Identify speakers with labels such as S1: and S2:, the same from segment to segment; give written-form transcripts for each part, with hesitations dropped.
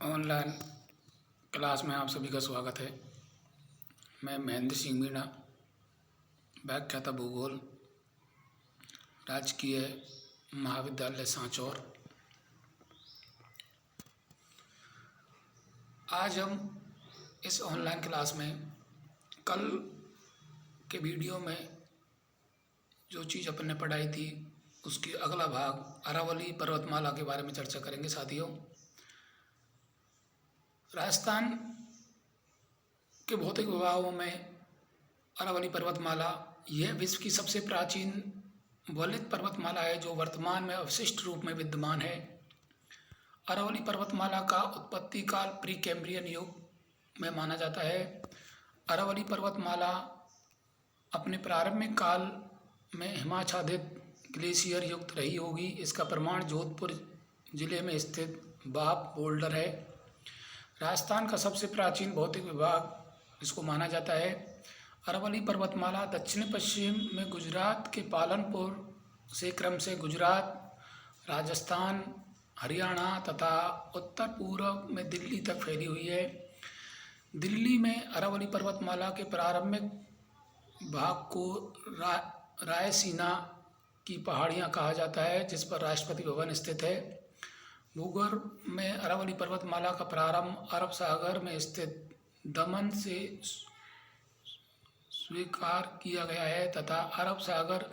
S1: Online class में आप सभी का स्वागत है। मैं महेंद्र सिंह मीणा, व्याख्याता भूगोल, राजकीय महाविद्यालय सांचौर। आज हम इस ऑनलाइन क्लास में कल के वीडियो में जो चीज़ अपन ने पढ़ाई थी उसकी अगला भाग अरावली पर्वतमाला के बारे में चर्चा करेंगे। साथियों, राजस्थान के भौतिक विभागों में अरावली पर्वतमाला यह विश्व की सबसे प्राचीन वलित पर्वतमाला है जो वर्तमान में अवशिष्ट रूप में विद्यमान है। अरावली पर्वतमाला का उत्पत्ति काल प्री कैम्ब्रियन युग में माना जाता है। अरावली पर्वतमाला अपने प्रारंभिक काल में हिमाच्छादित ग्लेशियर युक्त रही होगी। इसका प्रमाण जोधपुर जिले में स्थित बाप बोल्डर है। राजस्थान का सबसे प्राचीन भौतिक विभाग इसको माना जाता है। अरावली पर्वतमाला दक्षिण पश्चिम में गुजरात के पालनपुर से क्रम से गुजरात, राजस्थान, हरियाणा तथा उत्तर पूर्व में दिल्ली तक फैली हुई है। दिल्ली में अरावली पर्वतमाला के प्रारंभिक भाग को रायसीना की पहाड़ियाँ कहा जाता है, जिस पर राष्ट्रपति भवन स्थित है। भूगर्भ में अरावली पर्वतमाला का प्रारंभ अरब सागर में स्थित दमन से स्वीकार किया गया है तथा अरब सागर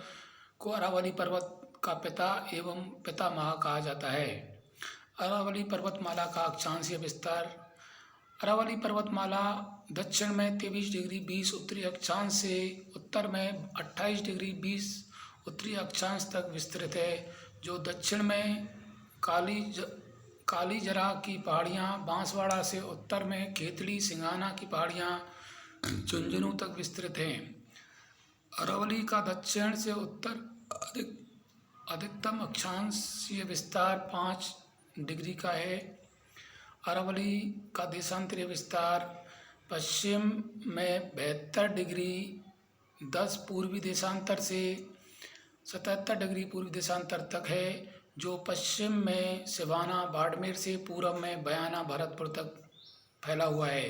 S1: को अरावली पर्वत का पिता एवं पितामह कहा जाता है। अरावली पर्वतमाला का अक्षांशीय विस्तार। अरावली पर्वतमाला दक्षिण में 23 डिग्री 20 उत्तरी अक्षांश से उत्तर में 28 डिग्री 20 उत्तरी अक्षांश तक विस्तृत है, जो दक्षिण में कालीजरा की पहाड़ियाँ, बांसवाड़ा से उत्तर में खेतड़ी सिंघाना की पहाड़ियाँ झुंझुनू तक विस्तृत हैं। अरावली का दक्षिण से उत्तर अधिकतम अक्षांशीय विस्तार 5 डिग्री का है। अरावली का देशांतरीय विस्तार पश्चिम में 72 डिग्री 10 पूर्वी देशांतर से 77 डिग्री पूर्वी देशांतर तक है, जो पश्चिम में सिवाना बाड़मेर से पूर्व में बयाना भरतपुर तक फैला हुआ है।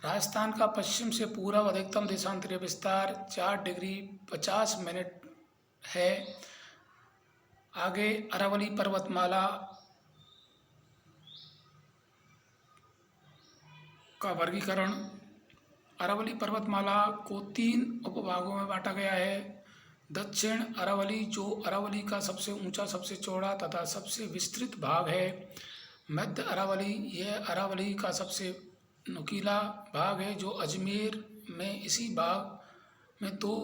S1: राजस्थान का पश्चिम से पूर्व अधिकतम देशांतरीय विस्तार 4 डिग्री 50 मिनट है। आगे अरावली पर्वतमाला का वर्गीकरण। अरावली पर्वतमाला को 3 उपभागों में बांटा गया है। दक्षिण अरावली, जो अरावली का सबसे ऊंचा, सबसे चौड़ा तथा सबसे विस्तृत भाग है। मध्य अरावली, यह अरावली का सबसे नुकीला भाग है, जो अजमेर में इसी भाग में 2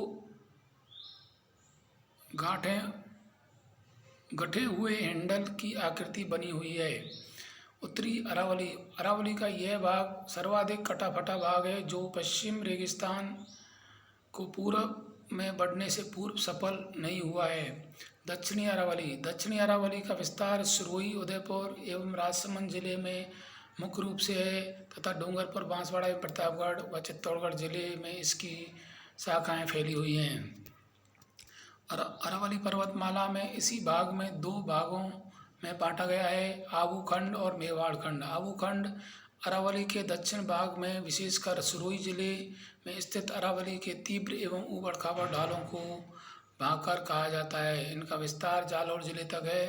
S1: गठे हुए हैंडल की आकृति बनी हुई है। उत्तरी अरावली, अरावली का यह भाग सर्वाधिक कटा फटा भाग है, जो पश्चिम रेगिस्तान को पूर्व में बढ़ने से पूर्व सफल नहीं हुआ है। दक्षिणी अरावली, दक्षिणी अरावली का विस्तार सिरोही, उदयपुर एवं राजसमंद जिले में मुख्य रूप से है तथा डूंगरपुर, बांसवाड़ा, प्रतापगढ़ व चित्तौड़गढ़ जिले में इसकी शाखाएं फैली हुई हैं। अरावली पर्वतमाला में इसी भाग में 2 भागों में बांटा गया है, आबू खंड और मेवाड़ खंड। आबू खंड अरावली के दक्षिण भाग में विशेषकर सिरोही जिले में स्थित अरावली के तीव्र एवं ऊबड़ खाबड़ ढालों को भाकर कहा जाता है। इनका विस्तार जालौर जिले तक है।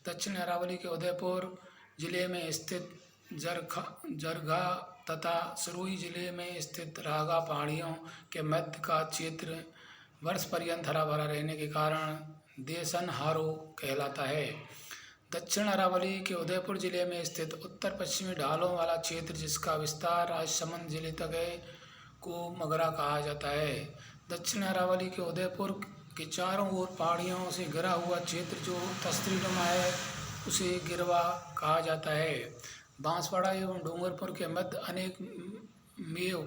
S1: दक्षिण अरावली के उदयपुर जिले में स्थित जरगा तथा सिरोही जिले में स्थित रागा पहाड़ियों के मध्य का क्षेत्र वर्ष पर्यंत हरा भरा रहने के कारण देशनहारो कहलाता है। दक्षिण अरावली के उदयपुर जिले में स्थित उत्तर पश्चिमी ढालों वाला क्षेत्र, जिसका विस्तार राजसमंद जिले तक है, को मगरा कहा जाता है। दक्षिण अरावली के उदयपुर के चारों ओर पहाड़ियों से घिरा हुआ क्षेत्र जो तस्तरीनुमा है, उसे गिरवा कहा जाता है। बांसवाड़ा एवं डूंगरपुर के मध्य अनेक मेव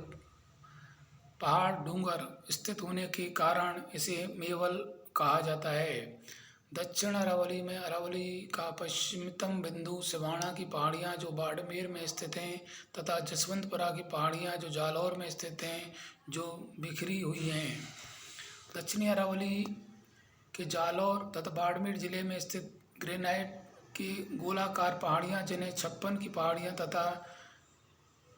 S1: पहाड़ डूंगर स्थित होने के कारण इसे मेवल कहा जाता है। दक्षिण अरावली में अरावली का पश्चिमतम बिंदु सिवाना की पहाड़ियाँ जो बाड़मेर में स्थित हैं तथा जसवंतपुरा की पहाड़ियाँ जो जालौर में स्थित हैं, जो बिखरी हुई हैं। दक्षिणी अरावली के जालौर तथा बाड़मेर जिले में स्थित ग्रेनाइट के गोलाकार पहाड़ियाँ, जिन्हें 56 की पहाड़ियाँ तथा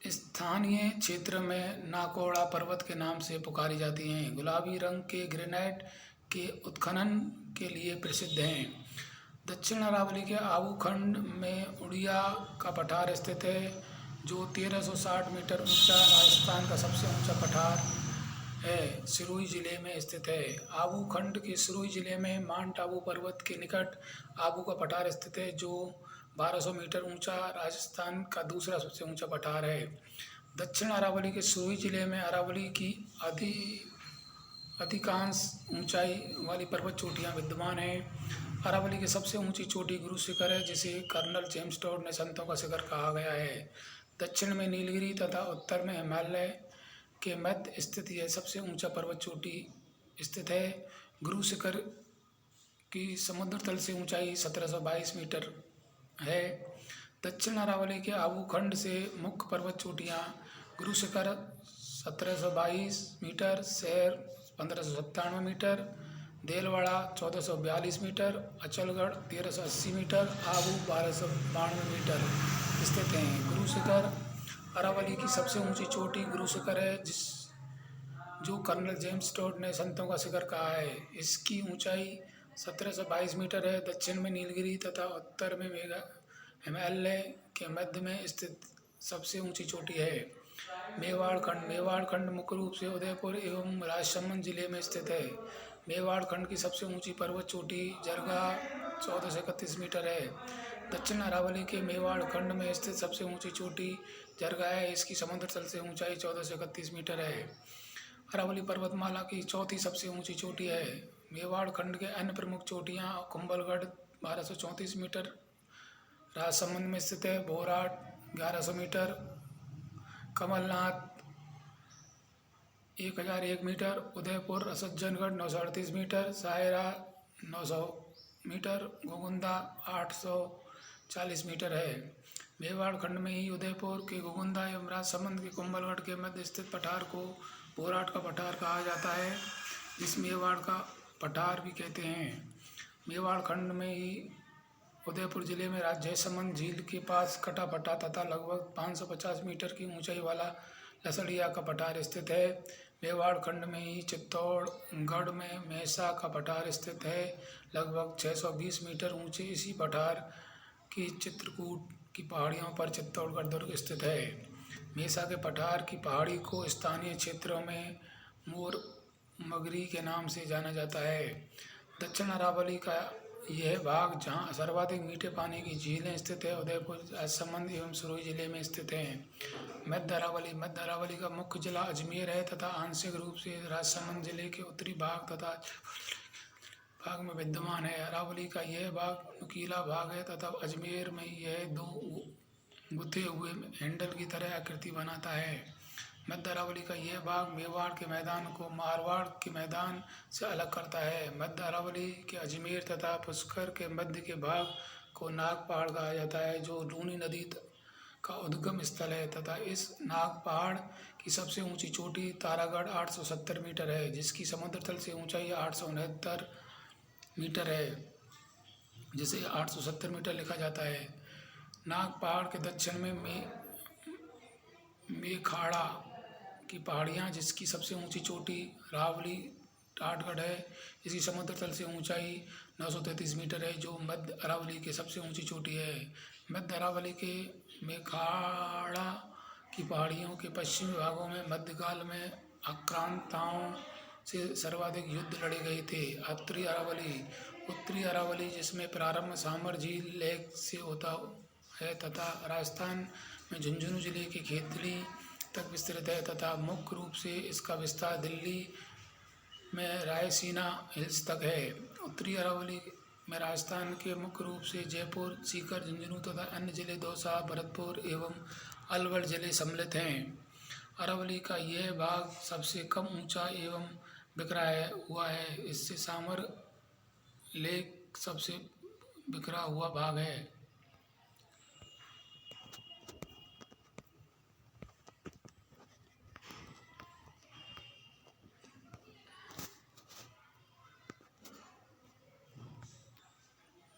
S1: स्थानीय क्षेत्र में नाकोड़ा पर्वत के नाम से पुकारी जाती हैं, गुलाबी रंग के ग्रेनाइट के उत्खनन के लिए प्रसिद्ध हैं। दक्षिण अरावली के आबू खंड में उड़िया का पठार स्थित है, जो 1360 मीटर ऊंचा राजस्थान का सबसे ऊंचा पठार है। सिरोही जिले में स्थित है। आबू खंड के सिरोही जिले में माउंट आबू पर्वत के निकट आबू का पठार स्थित है, जो 1200 मीटर ऊंचा राजस्थान का दूसरा सबसे ऊंचा पठार है। दक्षिण अरावली के सिरोही जिले में अरावली की अधिकांश ऊंचाई वाली पर्वत चोटियां विद्यमान हैं। अरावली की सबसे ऊंची चोटी गुरु शिखर है, जिसे कर्नल जेम्स टोड ने संतों का शिखर कहा गया है। दक्षिण में नीलगिरी तथा उत्तर में हिमालय के मध्य स्थित यह सबसे ऊंचा पर्वत चोटी स्थित है। गुरु शिखर की समुद्र तल से ऊंचाई 1722 मीटर है। दक्षिण अरावली के आबू खंड से मुख्य पर्वत चोटियाँ गुरु शिखर 1722 मीटर, शहर 1597 metre, Delwara 1442 metre, Achalgarh 1380 metre, Abu 1292 metre स्थित हैं। गुरु शिखर अरावली की सबसे ऊंची चोटी गुरु शिखर है, जो कर्नल जेम्स टोड ने संतों का शिखर कहा है। इसकी ऊंचाई 1722 मीटर है। दक्षिण में नीलगिरी तथा उत्तर में हिमालय के मध्य में स्थित सबसे ऊंची चोटी है। मेवाड़ खंड मुख्य रूप से उदयपुर एवं राजसमंद जिले में स्थित है। मेवाड़ खंड की सबसे ऊंची पर्वत चोटी जरगा 1431 मीटर है। दक्षिण अरावली के मेवाड़ खंड में स्थित सबसे ऊंची चोटी जरगा है। इसकी समुद्र तल से ऊंचाई 1431 मीटर है। अरावली पर्वतमाला की चौथी सबसे ऊंची चोटी है। मेवाड़ खंड के अन्य प्रमुख चोटियाँ कुंभलगढ़ 1234 मीटर राजसमंद में स्थित है, Borat 1100 metre, Kamalnath 1001 metre, Udaipur Sajjangarh 938 metre, Saira 900 metre, Gogunda 840 metre है। मेवाड़ खंड में ही उदयपुर के गोगुंदा एवं राजसमंद के कुंभलगढ़ के मध्य स्थित पठार को बोराट का पठार कहा जाता है, जिस मेवाड़ का पठार भी कहते हैं। मेवाड़ खंड में ही उदयपुर जिले में जयसमंद झील के पास कटापटा तथा लगभग 550 मीटर की ऊंचाई वाला लसड़िया का पठार स्थित है। मेवाड़ खंड में ही चित्तौड़गढ़ में मेहसा का पठार स्थित है, लगभग 620 मीटर ऊंचे। इसी पठार की चित्रकूट की पहाड़ियों पर चित्तौड़गढ़ दुर्ग स्थित है। मेहसा के पठार की पहाड़ी को स्थानीय क्षेत्रों में मोर मगरी के नाम से जाना जाता है। दक्षिण अरावली का यह भाग, जहाँ सर्वाधिक मीठे पानी की झीलें स्थित है, उदयपुर, राजसमंद एवं सिरोही जिले में स्थित हैं। मध्य अरावली का मुख्य जिला अजमेर है तथा आंशिक रूप से राजसमंद जिले के उत्तरी भाग तथा भाग में विद्यमान है। अरावली का यह भाग नुकीला भाग है तथा अजमेर में यह दो गुथे हुए हैंडल की तरह आकृति बनाता है। मध्य अरावली का यह भाग मेवाड़ के मैदान को मारवाड़ के मैदान से अलग करता है। मध्य अरावली के अजमेर तथा पुष्कर के मध्य के भाग को नाग पहाड़ कहा जाता है, जो लूनी नदी का उद्गम स्थल है तथा इस नाग पहाड़ की सबसे ऊंची चोटी तारागढ़ 870 मीटर है, जिसकी समुद्र तल से ऊंचाई 869 मीटर है, जिसे 870 मीटर लिखा जाता है। नाग पहाड़ के दक्षिण में मेखाड़ा की पहाड़ियाँ, जिसकी सबसे ऊंची चोटी रावली टाटगढ़ है। इसकी समुद्र तल से ऊंचाई 933 मीटर है, जो मध्य अरावली की सबसे ऊंची चोटी है। मध्य अरावली के मेखाड़ा की पहाड़ियों के पश्चिमी भागों में मध्यकाल में आक्रांताओं से सर्वाधिक युद्ध लड़े गए थे। उत्तरी अरावली, जिसमें प्रारंभ सामर झील लेक से होता है तथा राजस्थान में झुंझुनू जिले के खेतड़ी तक विस्तृत है तथा मुख्य रूप से इसका विस्तार दिल्ली में रायसीना हिल्स तक है। उत्तरी अरावली में राजस्थान के मुख्य रूप से जयपुर, सीकर, झुंझुनू तथा अन्य जिले दौसा, भरतपुर एवं अलवर जिले सम्मिलित हैं। अरावली का यह भाग सबसे कम ऊंचा एवं बिखरा हुआ है। इससे सामर लेक सबसे बिखरा हुआ भाग है।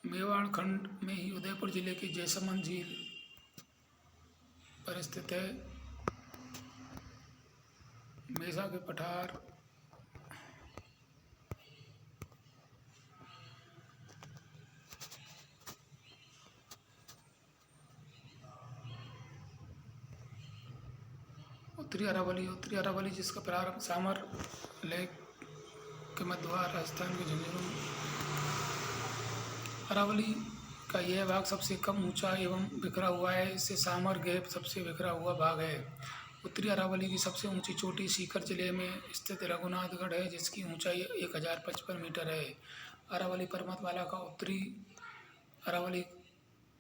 S1: मेवाड़ खंड में ही उदयपुर जिले की जैसमंद झील पर स्थित है। मेसा के पठार उत्तरी अरावली जिसका प्रारंभ सामर लेक के मध्यद्वार राजस्थान के झुंझुनू। अरावली का यह भाग सबसे कम ऊंचा एवं बिखरा हुआ है। इससे सामर गैप सबसे बिखरा हुआ भाग है। उत्तरी अरावली की सबसे ऊंची चोटी सीकर जिले में स्थित रघुनाथगढ़ है, जिसकी ऊंचाई 1055 मीटर है। अरावली पर्वतमाला का उत्तरी अरावली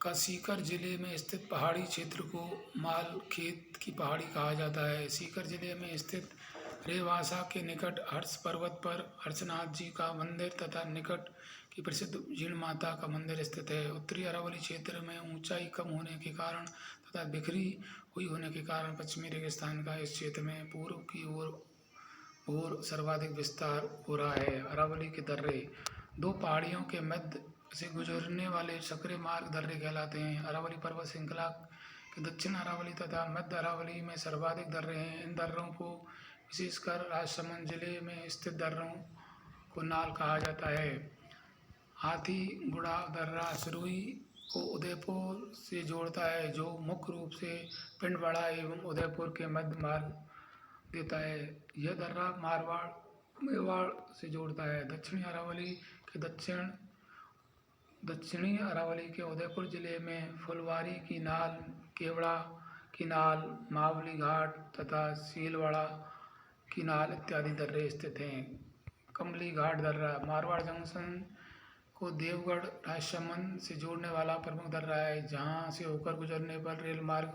S1: का सीकर जिले में स्थित पहाड़ी क्षेत्र को मालखेत की पहाड़ी कहा जाता है। सीकर जिले में स्थित रेवासा के निकट हर्ष पर्वत पर हर्षनाथ जी का मंदिर तथा निकट की प्रसिद्ध जीण माता का मंदिर स्थित है। उत्तरी अरावली क्षेत्र में ऊंचाई कम होने के कारण तथा बिखरी हुई होने के कारण पश्चिमी रेगिस्तान का इस क्षेत्र में पूर्व की ओर सर्वाधिक विस्तार हो रहा है। अरावली के दर्रे दो पहाड़ियों के मध्य से गुजरने वाले सकरे मार्ग दर्रे कहलाते हैं। अरावली पर्वत श्रृंखला के दक्षिण अरावली तथा मध्य अरावली में सर्वाधिक दर्रे हैं। इन दर्रों को विशेषकर राजसमंद जिले में स्थित दर्रों को नाल कहा जाता है। हाथी गुड़ा दर्रा सिरोही को उदयपुर से जोड़ता है, जो मुख्य रूप से पिंडवाड़ा एवं उदयपुर के मध्य मार्ग देता है। यह दर्रा मारवाड़ मेवाड़ से जोड़ता है। दक्षिणी अरावली के उदयपुर जिले में फुलवारी की नाल, केवड़ा की नाल, मावली घाट तथा सीलवाड़ा की नाल इत्यादि दर्रे स्थित हैं। कमली घाट दर्रा मारवाड़ जंक्शन को देवगढ़ राजसमंद से जोड़ने वाला प्रमुख दर्रा है, जहां से होकर गुजरने पर रेल मार्ग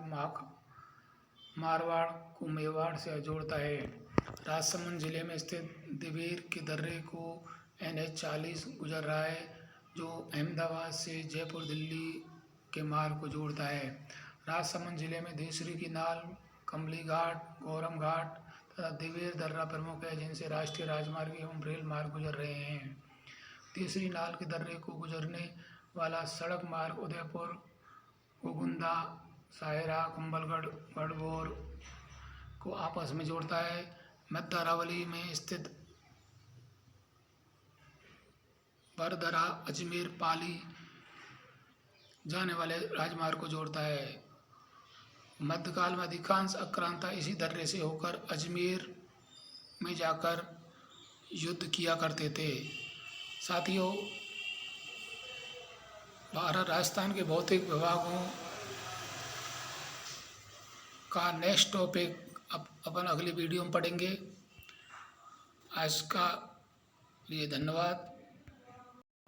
S1: मारवाड़ को मेवाड़ से जोड़ता है। राजसमंद जिले में स्थित दिवेर के दर्रे को NH40 गुजर रहा है, जो अहमदाबाद से जयपुर दिल्ली के मार्ग को जोड़ता है। राजसमंद जिले में देसरी की नाल, कमली घाट, गौरम घाट तथा दिवेर दर्रा प्रमुख है, जिनसे राष्ट्रीय राजमार्ग एवं रेल मार्ग गुजर रहे हैं। तीसरी नाल के दर्रे को गुजरने वाला सड़क मार्ग उदयपुर, गोगुंदा, सायरा, कुंभलगढ़, गढ़बोर को आपस में जोड़ता है। मध्य अरावली में स्थित बरदरा अजमेर पाली जाने वाले राजमार्ग को जोड़ता है। मध्यकाल में अधिकांश आक्रांता इसी दर्रे से होकर अजमेर में जाकर युद्ध किया करते थे। साथियों, भारत राजस्थान के भौतिक विभागों का नेक्स्ट टॉपिक अपन अगली वीडियो में पढ़ेंगे। आज का लिए धन्यवाद।